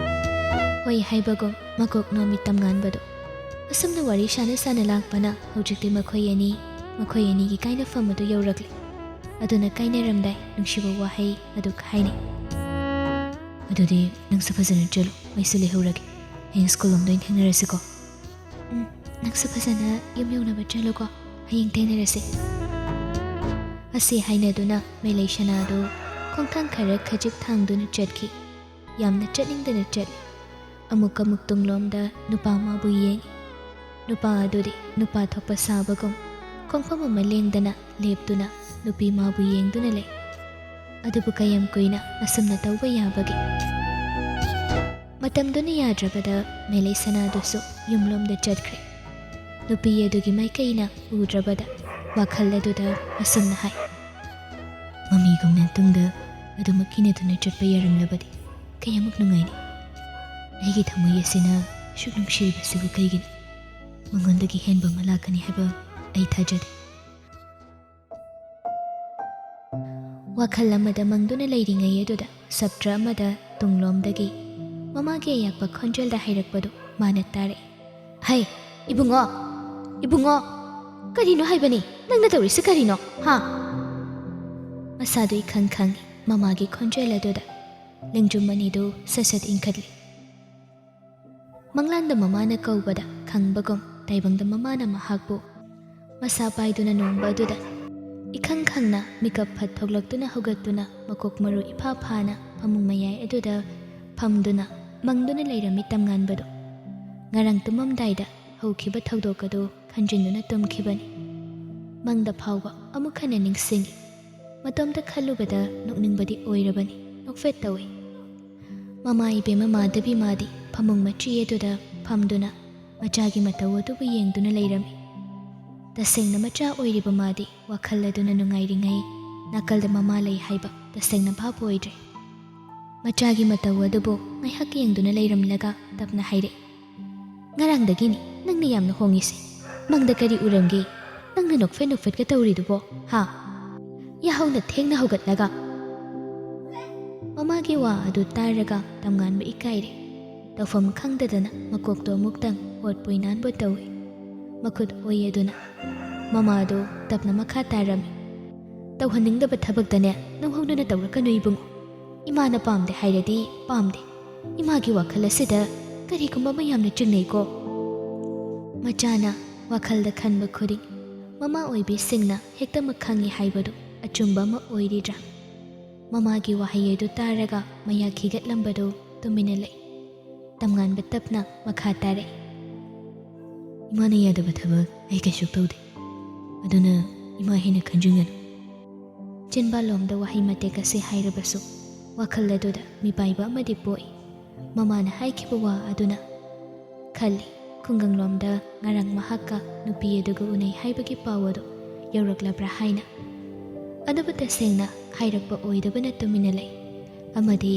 ꯍꯣꯏ ꯍꯥꯏꯕꯒꯨꯝ ꯃꯀꯣꯛ ꯅꯣꯝꯃꯤ ꯇꯝꯉꯥꯟꯕꯗꯣ ꯑꯁꯨꯝꯅ ꯋꯥꯔꯤ ꯁꯥꯟꯅ ꯂꯥꯛꯄꯅ ꯍꯧꯖꯤꯛꯇꯤ ꯃꯈꯣꯏ ꯑꯅꯤꯒꯤ ꯀꯥꯏꯅꯐꯝ ꯑꯗꯨ ꯌꯧꯔꯛꯂꯦ ꯑꯗꯨꯅ ꯀꯥꯏꯅꯔꯝꯗꯥꯏ ꯅꯨꯡꯁꯤꯕ ꯋꯥꯍꯩ ꯑꯗꯨ ꯍꯥꯏꯅꯩ ꯑꯗꯨꯗꯤ ꯅꯪꯁꯨ ꯐꯖꯅ ꯆꯠꯂꯨ ꯑꯩꯁꯨ ꯂꯩꯍꯧꯔꯒꯦ ꯍꯌꯦꯡ ꯁ꯭ꯀꯨꯜ ꯂꯣꯝꯗ ꯑꯣꯏꯅ ꯊꯦꯡꯅꯔꯁꯤꯀꯣ ꯅꯪꯁꯨ ꯐꯖꯅ ꯌꯨꯝ ꯌꯧꯅꯕ ꯆꯠꯂꯨꯀꯣ ꯍꯌꯦꯡ ꯊꯦꯡꯅꯔꯁꯤ ꯑꯁꯤ ꯍꯥꯏꯅꯗꯨꯅ ꯃꯩꯂꯩ ꯁꯅꯥꯗꯨ ꯈꯣꯡꯊꯥꯡ ꯈꯔ ꯈꯖꯤꯛ ꯊꯥꯡꯗꯨꯅ ꯆꯠꯈꯤ ꯌꯥꯝꯅ ꯆꯠꯅꯤꯡꯗꯅ ꯆꯠꯂꯤ ꯑꯃꯨꯛ ꯇꯨꯡꯂꯣꯝꯗ ꯅꯨꯄꯥ ꯑꯃꯕꯨ ꯌꯦꯡꯉꯤ ꯅꯨꯄꯥ ꯑꯗꯨꯗꯤ ꯅꯨꯄꯥ ꯊꯣꯛꯄ ꯁꯥꯕꯒꯨꯝ ꯈꯣꯡꯐꯝ ꯑꯃ ꯂꯦꯡꯗꯅ ꯂꯦꯞꯇꯨꯅ ꯅꯨꯄꯤ ꯃꯥꯕꯨ ꯌꯦꯡꯗꯨꯅ ꯂꯩ ꯑꯗꯨꯕꯨ ꯀꯌꯥꯝ ꯀꯨꯏꯅ ꯑꯁꯨꯝꯅ ꯇꯧꯕ ꯌꯥꯕꯒꯦ ꯃꯇꯝꯗꯨꯅ ꯌꯥꯗ꯭ꯔꯕꯗ ꯃꯩꯂꯩ ꯁꯅꯥꯗꯨꯁꯨ ꯌꯨꯝꯂꯣꯝꯗ ꯆꯠꯈ꯭ꯔꯦ ꯅꯨꯄꯤ ꯑꯗꯨꯒꯤ ꯃꯥꯏꯀꯩꯅ ꯎꯗ꯭ꯔꯕꯗ ꯋꯥꯈꯜ ꯑꯗꯨꯗ ꯑꯁꯨꯝꯅ ꯍꯥꯏ ꯃꯃꯤꯒꯨꯝꯅ ꯇꯨꯡꯗ ꯑꯗꯨꯃꯛ ꯀꯤꯅꯗꯨꯅ ꯆꯠꯄ ꯌꯥꯔꯝꯂꯕꯗꯤ ꯀꯌꯥꯃꯨꯛ ꯅꯨꯡꯉꯥꯏꯅꯤ ꯑꯩꯒꯤ ꯊꯃꯣꯏ ꯑꯁꯤꯅ ꯁꯨꯛ ꯅꯨꯡꯁꯤꯔꯤꯕꯁꯤꯕꯨ ꯀꯩꯒꯤꯅꯤ ꯃꯉꯣꯟꯗꯒꯤ ꯍꯦꯟꯕ ꯑꯃ ꯂꯥꯛꯀꯅꯤ ꯍꯥꯏꯕ ꯑꯩ ꯊꯥꯖꯗꯦ ꯋꯥꯈꯜ ꯑꯃꯗ ꯃꯪꯗꯨꯅ ꯂꯩꯔꯤꯉꯩ ꯑꯗꯨꯗ ꯁꯞꯇ꯭ꯔ ꯑꯃꯗ ꯇꯨꯡꯂꯣꯝꯗꯒꯤ ꯃꯃꯥꯒꯤ ꯑꯌꯥꯛꯄ ꯈꯣꯟꯖꯦꯜꯗ ꯍꯥꯏꯔꯛꯄꯗꯨ ꯃꯥꯅ ꯇꯥꯔꯛꯏ ꯍꯩ ꯏꯕꯨꯡꯉꯣ ꯀꯔꯤꯅꯣ ꯍꯥꯏꯕꯅꯤ ꯅꯪꯅ ꯇꯧꯔꯤꯁꯤ ꯀꯔꯤꯅꯣ ꯍꯥ ꯃꯁꯥꯗꯨ ꯈꯪꯉꯤ ꯃꯃꯥꯒꯤ ꯈꯣꯟꯖꯦꯜ ꯑꯗꯨꯗ ꯂꯦꯡꯖꯨꯝ ꯑꯅꯤꯗꯨ ꯁꯠ ꯏꯟꯈꯠꯂꯤ ꯃꯪꯂꯥꯟꯗ ꯃꯃꯥꯅ ꯀꯧꯕꯗ ꯈꯪꯕꯒꯨꯝ ꯇꯥꯏꯕꯪꯗ ꯃꯃꯥꯅ ꯃꯍꯥꯛꯄꯨ ꯃꯁꯥ ꯄꯥꯏꯗꯨꯅ ꯅꯣꯡꯕ ꯑꯗꯨꯗ ꯈꯪꯅ ꯃꯤꯀꯞ ꯐꯠ ꯊꯣꯛꯂꯛꯇꯨꯅ ꯍꯧꯒꯠꯇꯨꯅ ꯃꯀꯣꯛ ꯃꯔꯨ ꯏꯐꯥ ꯐꯥꯅ ꯐꯃꯨꯡ ꯃꯌꯥꯏ ꯑꯗꯨꯗ ꯐꯝꯗꯨꯅ ꯃꯪꯗꯨꯅ ꯂꯩꯔꯝꯃꯤ ꯇꯝꯉꯥꯟꯕꯗꯣ ꯉꯔꯥꯡ ꯇꯨꯝꯃꯝꯗꯥꯏꯗ ꯍꯧꯈꯤꯕ ꯊꯧꯗꯣꯛ ꯑꯗꯨ ꯈꯟꯖꯤꯟꯗꯨꯅ ꯇꯨꯝꯈꯤꯕꯅꯤ ꯃꯪꯗ ꯐꯥꯎꯕ ꯑꯃꯨꯛ ꯍꯟꯅ ꯅꯤꯡꯁꯤꯡꯉꯤ ꯃꯇꯣꯝꯇ ꯈꯜꯂꯨꯕꯗ ꯅꯣꯛꯅꯤꯡꯕꯗꯤ ꯑꯣꯏꯔꯕꯅꯤ ꯅꯣꯛꯐꯦꯠ ꯇꯧꯏ ꯃꯃꯥ ꯏꯕꯦꯝꯃ ꯃꯥꯙꯕꯤ ꯃꯥꯗꯤ ꯐꯃꯨꯡ ꯃꯆꯤ ꯑꯗꯨꯗ ꯐꯝꯗꯨꯅ ꯃꯆꯥꯒꯤ ꯃꯇꯧ ꯑꯗꯨꯕꯨ ꯌꯦꯡꯗꯨꯅ ꯂꯩꯔꯝꯃꯤ ꯇꯁꯦꯡꯅ ꯃꯆꯥ ꯑꯣꯏꯔꯤꯕ ꯃꯥꯗꯤ ꯋꯥꯈꯜ ꯑꯗꯨꯅ ꯅꯨꯡꯉꯥꯏꯔꯤꯉꯩ ꯅꯥꯀꯜꯗ ꯃꯃꯥ ꯂꯩ ꯍꯥꯏꯕ ꯇꯁꯦꯡꯅ ꯚꯥꯞ ꯑꯣꯏꯗ꯭ꯔꯦ ꯃꯆꯥꯒꯤ ꯃꯇꯧ ꯑꯗꯨꯕꯨ ꯉꯥꯏꯍꯥꯛ ꯌꯦꯡꯗꯨꯅ ꯂꯩꯔꯝꯂꯒ ꯇꯞꯅ ꯍꯥꯏꯔꯛꯏ ꯉꯔꯥꯡꯗꯒꯤꯅꯤ ꯅꯪꯅ ꯌꯥꯝꯅ ꯍꯣꯡꯉꯤꯁꯦ ꯃꯪꯗ ꯀꯔꯤ ꯎꯔꯝꯒꯦ ꯅꯪꯅ ꯅꯣꯛꯐꯦꯠꯀ ꯇꯧꯔꯤꯗꯨꯕꯣ ꯍꯥ ꯌꯥꯍꯧꯅ ꯊꯦꯡꯅ ꯍꯧꯒꯠꯂꯒ ꯃꯃꯥꯒꯤ ꯋꯥ ꯑꯗꯨ ꯇꯥꯔꯒ ꯇꯝꯉꯥꯟꯕ ꯏꯀꯥꯏꯔꯦ ꯇꯧꯐꯝ ꯈꯪꯗꯗꯅ ꯃꯀꯣꯛꯇꯣ ꯑꯃꯨꯛꯇꯪ ꯑꯣꯠꯄꯣꯏ ꯅꯥꯟꯕꯣꯏ ꯇꯧꯏ ꯃꯈꯨꯠ ꯑꯣꯏ ꯑꯗꯨꯅ ꯃꯃꯥꯗꯣ ꯇꯞꯅ ꯃꯈꯥ ꯇꯥꯔꯝꯃꯤ ꯇꯧꯍꯟꯅꯤꯡꯗꯕ ꯊꯕꯛꯇꯅꯦ ꯅꯧꯍꯧꯗꯅ ꯇꯧꯔꯛꯀꯅꯨ ꯏꯕꯨꯡꯉꯣ ꯏꯃꯥꯅ ꯄꯥꯝꯗꯦ ꯍꯥꯏꯔꯗꯤ ꯄꯥꯝꯗꯦ ꯏꯃꯥꯒꯤ ꯋꯥꯈꯜ ꯑꯁꯤꯗ ꯀꯔꯤꯒꯨꯝꯕ ꯑꯃ ꯌꯥꯝꯅ ꯆꯤꯡꯅꯩꯀꯣ ꯃꯆꯥꯅ ꯋꯥꯈꯜꯗ ꯈꯟꯕ ꯈꯨꯗꯤꯡ ꯃꯃꯥ ꯑꯣꯏꯕꯤꯁꯤꯡꯅ ꯍꯦꯛꯇꯃꯛ ꯈꯪꯉꯤ ꯍꯥꯏꯕꯗꯨ ꯑꯆꯨꯝꯕ ꯑꯃ ꯑꯣꯏꯔꯤꯗ꯭ꯔꯥ ꯃꯃꯥꯒꯤ ꯋꯥꯍꯩ ꯑꯗꯨ ꯇꯥꯔꯒ ꯃꯌꯥ ꯈꯤꯒꯠꯂꯝꯕꯗꯨ ꯇꯨꯃꯤꯟꯅ ꯂꯩ ꯇꯝꯉꯥꯟꯕ ꯇꯞꯅ ꯃꯈꯥ ꯇꯥꯔꯛꯏ ꯏꯃꯥꯅ ꯌꯥꯗꯕ ꯊꯕꯛ ꯑꯩ ꯀꯩꯁꯨ ꯇꯧꯗꯦ ꯑꯗꯨꯅ ꯏꯃꯥ ꯍꯦꯟꯅ ꯈꯟꯖꯤꯟꯒꯅꯨ ꯆꯤꯟꯕꯥꯂꯣꯝꯗ ꯋꯥꯍꯩ ꯃꯇꯦꯛ ꯑꯁꯤ ꯍꯥꯏꯔꯕꯁꯨ ꯋꯥꯈꯜ ꯑꯗꯨꯗ ꯃꯤꯄꯥꯏꯕ ꯑꯃꯗꯤ ꯄꯣꯛꯏ ꯃꯃꯥꯅ ꯍꯥꯏꯈꯤꯕ ꯋꯥ ꯑꯗꯨꯅ ꯈꯜꯂꯤ ꯈꯨꯡꯒꯪꯂꯣꯝꯗ ꯉꯔꯥꯡ ꯃꯍꯥꯛꯀ ꯅꯨꯄꯤ ꯑꯗꯨꯒ ꯎꯅꯩ ꯍꯥꯏꯕꯒꯤ ꯄꯥꯎ ꯑꯗꯨ ꯌꯧꯔꯛꯂꯕ꯭ꯔꯥ ꯍꯥꯏꯅ ꯑꯗꯨꯕꯨ ꯇꯁꯦꯡꯅ ꯍꯥꯏꯔꯛꯄ ꯑꯣꯏꯗꯕꯅ ꯇꯨꯃꯤꯟꯅ ꯂꯩ ꯑꯃꯗꯤ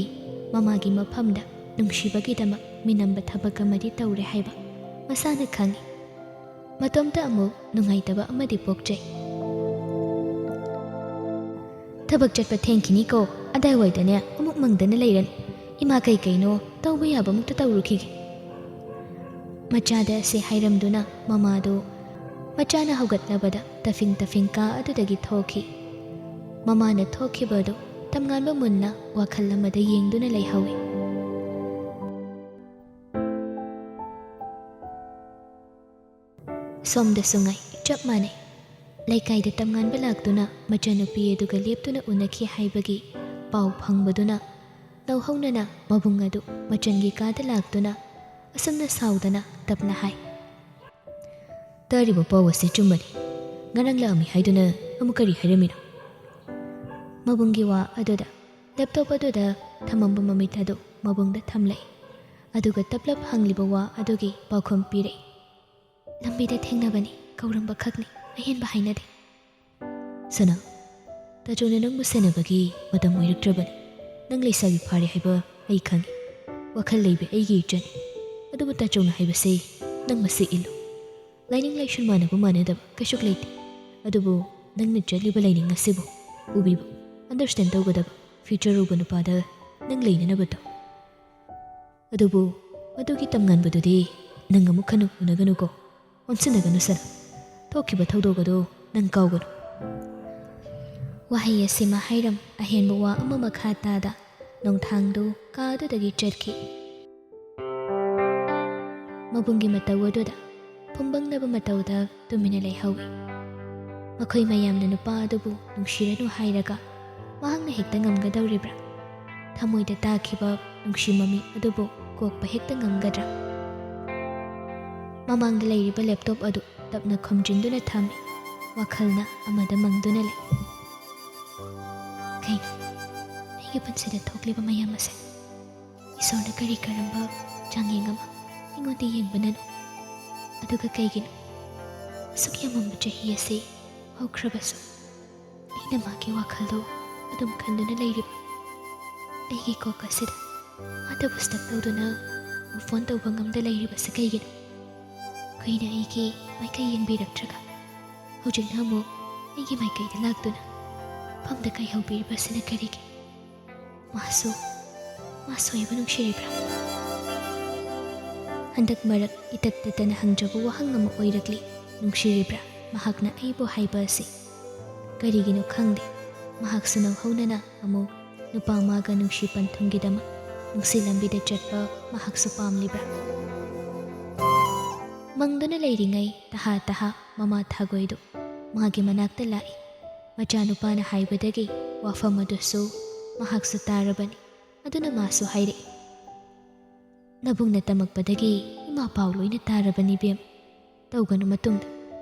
ꯃꯃꯥꯒꯤ ꯃꯐꯝꯗ ꯅꯨꯡꯁꯤꯕꯒꯤꯗꯃꯛ ꯃꯤꯅꯝꯕ ꯊꯕꯛ ꯑꯃꯗꯤ ꯇꯧꯔꯦ ꯍꯥꯏꯕ ꯃꯁꯥꯅ ꯈꯪꯉꯤ ꯃꯇꯣꯝꯇ ꯑꯃꯨꯛ ꯅꯨꯡꯉꯥꯏꯇꯕ ꯑꯃꯗꯤ ꯄꯣꯛꯆꯩ ꯊꯕꯛ ꯆꯠꯄ ꯊꯦꯡꯈꯤꯅꯤꯀꯣ ꯑꯗꯥꯏꯋꯥꯏꯗꯅꯦ ꯑꯃꯨꯛ ꯃꯪꯗꯅ ꯂꯩꯔꯅꯤ ꯏꯃꯥ ꯀꯩꯅꯣ ꯇꯧꯕ ꯌꯥꯕ ꯑꯃꯨꯛꯇ ꯇꯧꯔꯨꯈꯤꯒꯦ ꯃꯆꯥꯗ ꯑꯁꯤ ꯍꯥꯏꯔꯝꯗꯨꯅ ꯃꯃꯥꯗꯣ ꯃꯆꯥꯅ ꯍꯧꯒꯠꯂꯕꯗ ꯇꯐꯤꯡ ꯀꯥ ꯑꯗꯨꯗꯒꯤ ꯊꯣꯛꯈꯤ ꯃꯃꯥꯅ ꯊꯣꯛꯈꯤꯕꯗꯨ ꯇꯝꯉꯥꯟꯕ ꯃꯨꯟꯅ ꯋꯥꯈꯜ ꯑꯃꯗ ꯌꯦꯡꯗꯨꯅ ꯂꯩꯍꯧꯏ ꯁꯣꯝꯗꯁꯨ ꯉꯥꯏ ꯆꯞ ꯃꯥꯟꯅꯩ ꯂꯩꯀꯥꯏꯗ ꯇꯝꯉꯥꯟꯕ ꯂꯥꯛꯇꯨꯅ ꯃꯆꯥꯅꯨꯄꯤ ꯑꯗꯨꯒ ꯂꯦꯞꯇꯨꯅ ꯎꯅꯈꯤ ꯍꯥꯏꯕꯒꯤ ꯄꯥꯎ ꯐꯪꯕꯗꯨꯅ ꯅꯧꯍꯧꯅꯅ ꯃꯕꯨꯡ ꯑꯗꯨ ꯃꯆꯟꯒꯤ ꯀꯥꯗ ꯂꯥꯛꯇꯨꯅ ꯑꯁꯨꯝꯅ ꯁꯥꯎꯗꯅ ꯇꯞꯅ ꯍꯥꯏ ꯇꯥꯔꯤꯕ ꯄꯥꯎ ꯑꯁꯤ ꯆꯨꯝꯕꯅꯤ ꯉꯔꯥꯡ ꯂꯥꯛꯑꯝꯃꯤ ꯍꯥꯏꯗꯨꯅ ꯑꯃꯨꯛ ꯀꯔꯤ ꯍꯥꯏꯔꯝꯃꯤꯅꯣ ꯃꯕꯨꯡꯒꯤ ꯋꯥ ꯑꯗꯨꯗ ꯂꯦꯞꯇꯣꯞ ꯑꯗꯨꯗ ꯊꯝꯃꯝꯕ ꯃꯃꯤꯠ ꯑꯗꯨ ꯃꯕꯨꯡꯗ ꯊꯝꯂꯛꯏ ꯑꯗꯨꯒ ꯇꯞꯂꯞ ꯍꯪꯂꯤꯕ ꯋꯥ ꯑꯗꯨꯒꯤ ꯄꯥꯎꯈꯨꯝ ꯄꯤꯔꯛꯏ ꯂꯝꯕꯤꯗ ꯊꯦꯡꯅꯕꯅꯤ ꯀꯧꯔꯝꯕ ꯈꯛꯅꯤ ꯑꯍꯦꯟꯕ ꯍꯥꯏꯅꯗꯦ ꯁꯅꯥ ꯇꯥꯆꯧꯅ ꯅꯪꯕꯨ ꯁꯦꯟꯅꯕꯒꯤ ꯃꯇꯝ ꯑꯣꯏꯔꯛꯇ꯭ꯔꯕꯅꯤ ꯅꯪ ꯂꯩꯁꯥꯕꯤ ꯐꯥꯔꯦ ꯍꯥꯏꯕ ꯑꯩ ꯈꯪꯉꯤ ꯋꯥꯈꯜ ꯂꯩꯕ ꯑꯩꯒꯤ ꯏꯆꯟ ꯑꯗꯨꯕꯨ ꯇꯥꯆꯧꯅ ꯍꯥꯏꯕꯁꯦ ꯅꯪ ꯃꯁꯤ ꯏꯜꯂꯨ ꯂꯥꯏꯅꯤꯡ ꯂꯥꯏꯁꯣꯟ ꯃꯥꯟꯅꯗꯕ ꯀꯩꯁꯨ ꯂꯩꯇꯦ ꯑꯗꯨꯕꯨ ꯅꯪꯅ ꯆꯠꯂꯤꯕ ꯂꯥꯏꯅꯤꯡ ꯑꯁꯤꯕꯨ ꯎꯕꯤꯕ ꯑꯟꯗꯔꯁꯇꯦꯟ ꯇꯧꯒꯗꯕ ꯐ꯭ꯌꯨꯆꯔ ꯎꯕ ꯅꯨꯄꯥꯗ ꯅꯪ ꯂꯩꯅꯅꯕ ꯇꯧ ꯑꯗꯨꯕꯨ ꯃꯗꯨꯒꯤ ꯇꯝꯉꯟꯕꯗꯨꯗꯤ ꯅꯪ ꯑꯃꯨꯛ ꯍꯟꯅ ꯎꯅꯒꯅꯨꯀꯣ ꯑꯣꯟꯁꯤꯟꯅꯒꯅꯨ ꯁꯅꯥ ꯊꯣꯛꯈꯤꯕ ꯊꯧꯗꯣꯛ ꯑꯗꯨ ꯅꯪ ꯀꯥꯎꯒꯅꯨ ꯋꯥꯍꯩ ꯑꯁꯤꯃ ꯍꯥꯏꯔꯝ ꯑꯍꯦꯟꯕ ꯋꯥ ꯑꯃ ꯃꯈꯥ ꯇꯥꯗ ꯅꯣꯡꯊꯥꯡꯗꯨ ꯀꯥꯗꯨꯗꯒꯤ ꯆꯠꯈꯤ ꯃꯕꯨꯡꯒꯤ ꯃꯇꯧ ꯑꯗꯨꯗ ꯐꯨꯝꯕꯪꯅꯕ ꯃꯇꯧꯗ ꯇꯨꯃꯤꯟꯅ ꯂꯩꯍꯧꯏ ꯃꯈꯣꯏ ꯃꯌꯥꯝꯅ ꯅꯨꯄꯥ ꯑꯗꯨꯕꯨ ꯅꯨꯡꯁꯤꯔꯅꯨ ꯍꯥꯏꯔꯒ ꯃꯍꯥꯛꯅ ꯍꯦꯛꯇ ꯉꯝꯒꯗꯧꯔꯤꯕ꯭ꯔꯥ ꯊꯃꯣꯏꯗ ꯇꯥꯈꯤꯕ ꯅꯨꯡꯁꯤ ꯃꯃꯤ ꯑꯗꯨꯕꯨ ꯀꯣꯛꯄ ꯍꯦꯛꯇ ꯉꯝꯒꯗ꯭ꯔꯥ ꯃꯃꯥꯡꯗ ꯂꯩꯔꯤꯕ ꯂꯦꯞꯇꯣꯞ ꯑꯗꯨ ꯇꯞꯅ ꯈꯨꯝꯖꯤꯟꯗꯨꯅ ꯊꯝꯃꯤ ꯋꯥꯈꯜꯅ ꯑꯃꯗ ꯃꯪꯗꯨꯅ ꯂꯩ ꯀꯩꯅꯣ ꯑꯩꯒꯤ ꯄꯨꯟꯁꯤꯗ ꯊꯣꯛꯂꯤꯕ ꯃꯌꯥꯝ ꯑꯁꯦ ꯏꯁꯣꯔꯅ ꯀꯔꯤ ꯀꯔꯝꯕ ꯆꯥꯡꯌꯦꯡ ꯑꯃ ꯑꯩꯉꯣꯟꯗ ꯌꯦꯡꯕꯅꯅꯣ ꯑꯗꯨꯒ ꯀꯩꯒꯤꯅꯣ ꯑꯁꯨꯛ ꯌꯥꯝꯃꯕ ꯆꯍꯤ ꯑꯁꯤ ꯍꯧꯈ꯭ꯔꯕꯁꯨ ꯑꯩꯅ ꯃꯥꯒꯤ ꯋꯥꯈꯜꯗꯣ ꯑꯗꯨꯝ ꯈꯟꯗꯨꯅ ꯂꯩꯔꯤꯕ ꯑꯩꯒꯤ ꯀꯣꯛ ꯑꯁꯤꯗ ꯃꯥꯗꯕꯨ ꯁ꯭ꯇꯛ ꯇꯧꯗꯨꯅ ꯐꯣꯟ ꯇꯧꯕ ꯉꯝꯗ ꯂꯩꯔꯤꯕꯁꯤ ꯀꯩꯒꯤꯅꯣ ꯀꯨꯏꯅ ꯑꯩꯒꯤ ꯃꯥꯏꯀꯩ ꯌꯦꯡꯕꯤꯔꯛꯇ꯭ꯔꯒ ꯍꯧꯖꯤꯛꯅ ꯑꯃꯨꯛ ꯑꯩꯒꯤ ꯃꯥꯏꯀꯩꯗ ꯂꯥꯛꯇꯨꯅ ꯐꯝꯗ ꯀꯥꯏꯍꯧꯕꯤꯔꯤꯕꯁꯤꯅ ꯀꯔꯤꯒꯤ ꯃꯥꯁꯨ ꯑꯩꯕꯨ ꯅꯨꯡꯁꯤꯔꯤꯕ꯭ꯔꯥ ꯍꯟꯗꯛ ꯃꯔꯛ ꯏꯇꯠ ꯇꯠꯇꯅ ꯍꯪꯖꯕ ꯋꯥꯍꯪ ꯑꯃ ꯑꯣꯏꯔꯛꯂꯤ ꯅꯨꯡꯁꯤꯔꯤꯕ꯭ꯔꯥ ꯃꯍꯥꯛꯅ ꯑꯩꯕꯨ ꯍꯥꯏꯕ ꯑꯁꯤ ꯀꯔꯤꯒꯤꯅꯣ ꯈꯪꯗꯦ ꯃꯍꯥꯛꯁꯨ ꯅꯧꯍꯧꯅꯅ ꯑꯃꯨꯛ ꯅꯨꯄꯥ ꯃꯥꯒ ꯅꯨꯡꯁꯤ ꯄꯟꯊꯨꯡꯒꯤꯗꯃꯛ ꯅꯨꯡꯁꯤ ꯂꯝꯕꯤꯗ ꯆꯠꯄ ꯃꯍꯥꯛꯁꯨ ꯄꯥꯝꯂꯤꯕ꯭ꯔꯥ ꯃꯪꯗꯨꯅ ꯂꯩꯔꯤꯉꯩ ꯇꯍꯥ ꯃꯃꯥ ꯊꯥꯒꯣꯏꯗꯨ ꯃꯥꯒꯤ ꯃꯅꯥꯛꯇ ꯂꯥꯛꯏ ꯃꯆꯥꯅꯨꯄꯥꯅ ꯍꯥꯏꯕꯗꯒꯤ ꯋꯥꯐꯝ ꯑꯗꯨꯁꯨ ꯃꯍꯥꯛꯁꯨ ꯇꯥꯔꯕꯅꯤ ꯑꯗꯨꯅ ꯃꯥꯁꯨ ꯍꯥꯏꯔꯛꯏ ꯅꯕꯨꯡꯅ ꯇꯝꯃꯛꯄꯗꯒꯤ ꯏꯃꯥ ꯄꯥꯎ ꯂꯣꯏꯅ ꯇꯥꯔꯕꯅꯤ ꯕꯦꯝ ꯇꯧꯒꯅꯨ ꯃꯇꯨꯡꯗ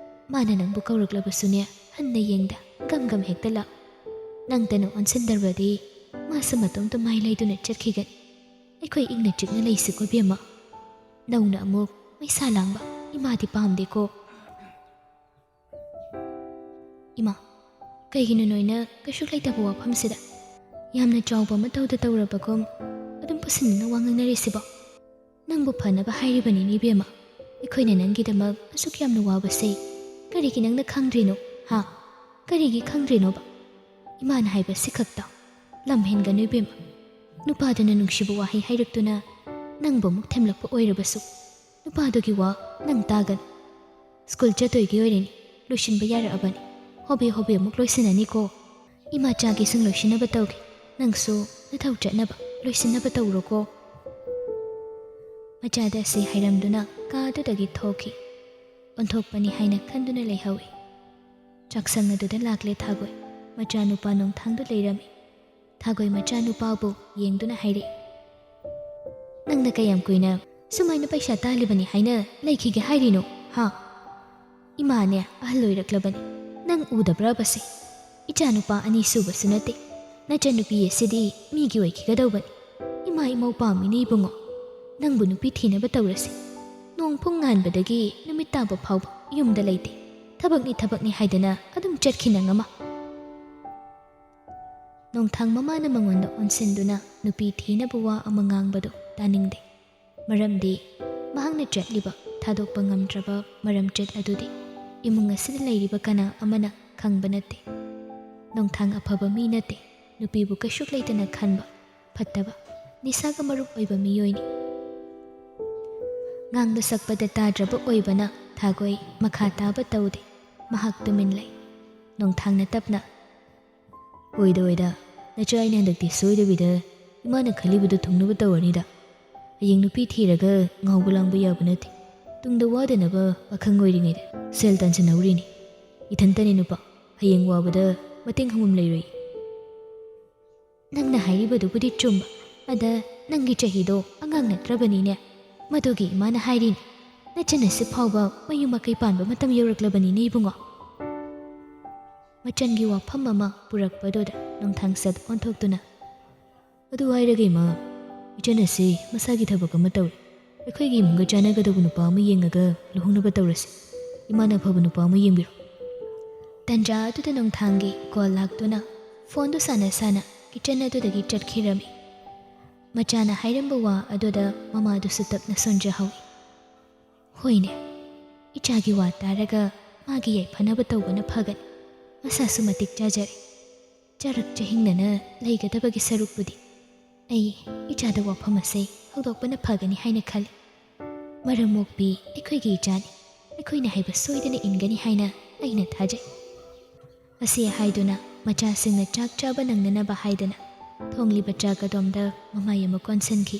ꯃꯥꯅ ꯅꯪꯕꯨ ꯀꯧꯔꯛꯂꯕꯁꯨꯅꯦ ꯍꯟꯅ ꯌꯦꯡꯗ ꯒꯝ ꯍꯦꯛꯇ ꯂꯥꯛꯎ ꯅꯪꯇꯅ ꯑꯣꯟꯁꯤꯟꯗ꯭ꯔꯕꯗꯤ ꯃꯥꯁꯨ ꯃꯇꯣꯝꯇ ꯃꯥꯏ ꯂꯩꯗꯨꯅ ꯆꯠꯈꯤꯒꯅꯤ ꯑꯩꯈꯣꯏ ꯏꯪꯅ ꯆꯤꯛꯅ ꯂꯩꯁꯤꯀꯣ ꯕꯦꯝꯃ ꯅꯧꯅ ꯑꯃꯨꯛ ꯃꯩꯁꯥ ꯂꯥꯡꯕ ꯏꯃꯥꯗꯤ ꯄꯥꯝꯗꯦꯀꯣ ꯏꯃꯥ ꯀꯩꯒꯤꯅꯣ ꯅꯣꯏꯅ ꯀꯩꯁꯨ ꯂꯩꯇꯕ ꯋꯥꯐꯝꯁꯤꯗ ꯌꯥꯝꯅ ꯆꯥꯎꯕ ꯃꯇꯧꯗ ꯇꯧꯔꯕꯒꯨꯝ ꯑꯗꯨꯝ ꯄꯨꯁꯤꯟꯅ ꯋꯥ ꯉꯥꯡꯅꯔꯤꯁꯤꯕꯣ ꯅꯪꯕꯨ ꯐꯅꯕ ꯍꯥꯏꯔꯤꯕꯅꯤꯅꯦ ꯏꯕꯦꯝꯃ ꯑꯩꯈꯣꯏꯅ ꯅꯪꯒꯤꯗꯃꯛ ꯑꯁꯨꯛ ꯌꯥꯝꯅ ꯋꯥꯕꯁꯦ ꯀꯔꯤꯒꯤ ꯅꯪꯅ ꯈꯪꯗ꯭ꯔꯤꯅꯣ ꯍꯥ ꯀꯔꯤꯒꯤ ꯈꯪꯗ꯭ꯔꯤꯅꯣꯕ ꯏꯃꯥꯅ ꯍꯥꯏꯕꯁꯤ ꯈꯛꯇ ꯂꯝ ꯍꯦꯟꯒꯅꯨ ꯏꯕꯦꯝꯃ ꯅꯨꯄꯥꯗꯨꯅ ꯅꯨꯡꯁꯤꯕ ꯋꯥꯍꯩ ꯍꯥꯏꯔꯛꯇꯨꯅ ꯅꯪꯕꯨ ꯑꯃꯨꯛ ꯊꯦꯝꯂꯛꯄ ꯑꯣꯏꯔꯕꯁꯨ ꯅꯨꯄꯥꯗꯨꯒꯤ ꯋꯥ ꯅꯪ ꯇꯥꯒꯅꯤ ꯁ꯭ꯀꯨꯜ ꯆꯠꯇꯣꯏꯒꯤ ꯑꯣꯏꯔꯤꯅꯤ ꯂꯣꯏꯁꯤꯟꯕ ꯌꯥꯔꯛꯑꯕꯅꯤ ꯍꯣꯕꯦ ꯑꯃꯨꯛ ꯂꯣꯏꯁꯤꯟꯅꯅꯤꯀꯣ ꯏꯃꯥ ꯆꯥꯒꯤꯁꯨ ꯂꯣꯏꯁꯤꯟꯅꯕ ꯇꯧꯒꯦ ꯅꯪꯁꯨ ꯅꯊꯧ ꯆꯠꯅꯕ ꯂꯣꯏꯁꯤꯟꯅꯕ ꯇꯧꯔꯣꯀꯣ ꯃꯆꯥꯗ ꯑꯁꯤ ꯍꯥꯏꯔꯝꯗꯨꯅ ꯀꯥꯗꯨꯗꯒꯤ ꯊꯣꯛꯈꯤ ꯑꯣꯟꯊꯣꯛꯄꯅꯤ ꯍꯥꯏꯅ ꯈꯟꯗꯨꯅ ꯂꯩꯍꯧꯏ ꯆꯥꯛꯁꯪ ꯑꯗꯨꯗ ꯂꯥꯛꯂꯦ ꯊꯥꯒꯣꯏ ꯃꯆꯥꯅꯨꯄꯥ ꯅꯣꯡꯊꯥꯡꯗ ꯂꯩꯔꯝꯃꯤ ꯊꯥꯒꯣꯏ ꯃꯆꯥꯅꯨꯄꯥꯕꯨ ꯌꯦꯡꯗꯨꯅ ꯍꯥꯏꯔꯛꯏ ꯅꯪꯅ ꯀꯌꯥꯝ ꯀꯨꯏꯅ ꯁꯨꯃꯥꯏꯅ ꯄꯩꯁꯥ ꯇꯥꯜꯂꯤꯕꯅꯤ ꯍꯥꯏꯅ ꯂꯩꯈꯤꯒꯦ ꯍꯥꯏꯔꯤꯅꯣ ꯍꯥ ꯏꯃꯥꯅꯦ ꯑꯍꯜ ꯑꯣꯏꯔꯛꯂꯕꯅꯤ ꯅꯪ ꯎꯗꯕ꯭ꯔꯕꯁꯦ ꯏꯆꯥꯅꯨꯄꯥ ꯑꯅꯤ ꯁꯨꯕꯁꯨ ꯅꯠꯇꯦ ꯅꯆꯟꯅꯨꯄꯤ ꯑꯁꯤꯗꯤ ꯃꯤꯒꯤ ꯑꯣꯏꯈꯤꯒꯗꯧꯕꯅꯤ ꯏꯃꯥ ꯏꯃꯧ ꯄꯥꯝꯃꯤꯅꯦ ꯏꯕꯨꯡꯉꯣ ꯅꯪꯕꯨ ꯅꯨꯄꯤ ꯊꯤꯅꯕ ꯇꯧꯔꯁꯤ ꯅꯣꯡ ꯄꯨꯡ ꯉꯥꯟꯕꯗꯒꯤ ꯅꯨꯃꯤꯠ ꯇꯥꯕ ꯐꯥꯎꯕ ꯌꯨꯝꯗ ꯂꯩꯇꯦ ꯊꯕꯛꯅꯤ ꯍꯥꯏꯗꯅ ꯑꯗꯨꯝ ꯆꯠꯈꯤ ꯅꯪ ꯑꯃ ꯅꯣꯡꯊꯥꯡ ꯃꯃꯥꯅ ꯃꯉꯣꯟꯗ ꯑꯣꯟꯁꯤꯟꯗꯨꯅ ꯅꯨꯄꯤ ꯊꯤꯅꯕ ꯋꯥ ꯑꯃ ꯉꯥꯡꯕꯗꯨ ꯇꯥꯅꯤꯡꯗꯦ ꯃꯔꯝꯗꯤ ꯃꯍꯥꯛꯅ ꯆꯠꯂꯤꯕ ꯊꯥꯗꯣꯛꯄ ꯉꯝꯗ꯭ꯔꯕ ꯃꯔꯝꯆꯠ ꯑꯗꯨꯗꯤ ꯏꯃꯨꯡ ꯑꯁꯤꯗ ꯂꯩꯔꯤꯕ ꯀꯅꯥ ꯑꯃꯅ ꯈꯪꯕ ꯅꯠꯇꯦ ꯅꯣꯡꯊꯥꯡ ꯑꯐꯕ ꯃꯤ ꯅꯠꯇꯦ ꯅꯨꯄꯤꯕꯨ ꯀꯩꯁꯨ ꯂꯩꯇꯅ ꯈꯟꯕ ꯐꯠꯇꯕ ꯅꯤꯁꯥꯒ ꯃꯔꯨꯞ ꯑꯣꯏꯕ ꯃꯤꯑꯣꯏꯅꯤ ꯉꯥꯡꯕ ꯁꯛꯄꯗ ꯇꯥꯗ꯭ꯔꯕ ꯑꯣꯏꯕꯅ ꯊꯥꯒꯣꯏ ꯃꯈꯥ ꯇꯥꯕ ꯇꯧꯗꯦ ꯃꯍꯥꯛ ꯇꯨꯃꯤꯟ ꯂꯩ ꯅꯣꯡꯊꯥꯡꯅ ꯇꯞꯅ ꯑꯣꯏꯗ ꯅꯆꯥ ꯑꯩꯅ ꯍꯟꯗꯛꯇꯤ ꯁꯣꯏꯗꯕꯤꯗ ꯏꯃꯥꯅ ꯈꯜꯂꯤꯕꯗꯨ ꯊꯨꯡꯅꯕ ꯇꯧꯔꯅꯤꯗ ꯍꯌꯦꯡ ꯅꯨꯄꯤ ꯊꯤꯔꯒ ꯉꯥꯎꯕ ꯂꯥꯡꯕ ꯌꯥꯕ ꯅꯠꯇꯦ ꯇꯨꯡꯗ ꯋꯥꯗꯅꯕ ꯄꯥꯈꯪ ꯑꯣꯏꯔꯤꯉꯩꯗ ꯁꯦꯜ ꯇꯥꯟꯁꯤꯟꯍꯧꯔꯤꯅꯤ ꯏꯊꯟꯇꯅꯤ ꯅꯨꯄꯥ ꯍꯌꯦꯡ ꯋꯥꯕꯗ ꯃꯇꯦꯡ ꯍꯪꯐꯝ ꯂꯩꯔꯣꯏ ꯅꯪꯅ ꯍꯥꯏꯔꯤꯕꯗꯨꯕꯨꯗꯤ ꯆꯨꯝꯕ ꯑꯗ ꯅꯪꯒꯤ ꯆꯍꯤꯗꯣ ꯑꯉꯥꯡ ꯅꯠꯇ꯭ꯔꯕꯅꯤꯅꯦ ꯃꯗꯨꯒꯤ ꯏꯃꯥꯅ ꯍꯥꯏꯔꯤꯅꯤ ꯅꯆꯟ ꯑꯁꯤ ꯐꯥꯎꯕ ꯃꯌꯨꯝ ꯃꯀꯩ ꯄꯥꯟꯕ ꯃꯇꯝ ꯌꯧꯔꯛꯂꯕꯅꯤꯅꯦ ꯏꯕꯨꯡꯉꯣ ꯃꯆꯟꯒꯤ ꯋꯥꯐꯝ ꯑꯃ ꯄꯨꯔꯛꯄꯗꯨꯗ ꯅꯣꯡꯊꯥꯡ ꯁꯠ ꯑꯣꯟꯊꯣꯛꯇꯨꯅ ꯑꯗꯨ ꯍꯥꯏꯔꯒ ꯏꯃꯥ ꯏꯆꯟ ꯑꯁꯤ ꯃꯁꯥꯒꯤ ꯊꯕꯛ ꯑꯃ ꯇꯧꯔꯤ ꯑꯩꯈꯣꯏꯒꯤ ꯏꯃꯨꯡꯒ ꯆꯥꯟꯅꯒꯗꯧꯕ ꯅꯨꯄꯥ ꯑꯃ ꯌꯦꯡꯉꯒ ꯂꯨꯍꯣꯡꯅꯕ ꯇꯧꯔꯁꯤ ꯏꯃꯥꯅ ꯑꯐꯕ ꯅꯨꯄꯥ ꯑꯃ ꯌꯦꯡꯕꯤꯔꯣ ꯇꯟꯖꯥ ꯑꯗꯨꯗ ꯅꯣꯡꯊꯥꯡꯒꯤ ꯀꯣꯜ ꯂꯥꯛꯇꯨꯅ ꯐꯣꯟꯗꯨ ꯁꯥꯟꯅ ꯀꯤꯆꯟ ꯑꯗꯨꯗꯒꯤ ꯆꯠꯈꯤꯔꯝꯃꯤ ꯃꯆꯥꯅ ꯍꯥꯏꯔꯝꯕ ꯋꯥ ꯑꯗꯨꯗ ꯃꯃꯥꯗꯨꯁꯨ ꯇꯞꯅ ꯁꯣꯟꯖꯍꯧꯏ ꯍꯣꯏꯅꯦ ꯏꯆꯥꯒꯤ ꯋꯥ ꯇꯥꯔꯒ ꯃꯥꯒꯤ ꯌꯥꯏꯐꯅꯕ ꯇꯧꯕꯅ ꯐꯒꯅꯤ ꯃꯁꯥꯁꯨ ꯃꯇꯤꯛ ꯆꯥꯖꯔꯦ ꯆꯔꯛ ꯆꯍꯤꯡꯅꯅ ꯂꯩꯒꯗꯕꯒꯤ ꯁꯔꯨꯛꯄꯨꯗꯤ ꯑꯩ ꯏꯆꯥꯗ ꯋꯥꯐꯝ ꯑꯁꯤ ꯍꯧꯗꯣꯛꯄꯅ ꯐꯒꯅꯤ ꯍꯥꯏꯅ ꯈꯜꯂꯤ꯫ ꯃꯔꯝ ꯃꯣꯛꯄꯤ ꯑꯩꯈꯣꯏꯒꯤ ꯏꯆꯥꯅꯤ, ꯑꯩꯈꯣꯏꯅ ꯍꯥꯏꯕ ꯁꯣꯏꯗꯅ ꯏꯟꯒꯅꯤ ꯍꯥꯏꯅ ꯑꯩꯅ ꯊꯥꯖꯩ꯫ ꯑꯁꯤ ꯍꯥꯏꯗꯨꯅ ꯃꯆꯥꯁꯤꯡꯅ ꯆꯥꯛ ꯆꯥꯕ ꯅꯪꯅꯅꯕ ꯍꯥꯏꯗꯅ ꯊꯣꯡꯂꯤꯕ ꯆꯥꯛ ꯑꯗꯣꯝꯗ ꯃꯃꯥꯏ ꯑꯃ ꯀꯣꯟꯁꯤꯟꯈꯤ꯫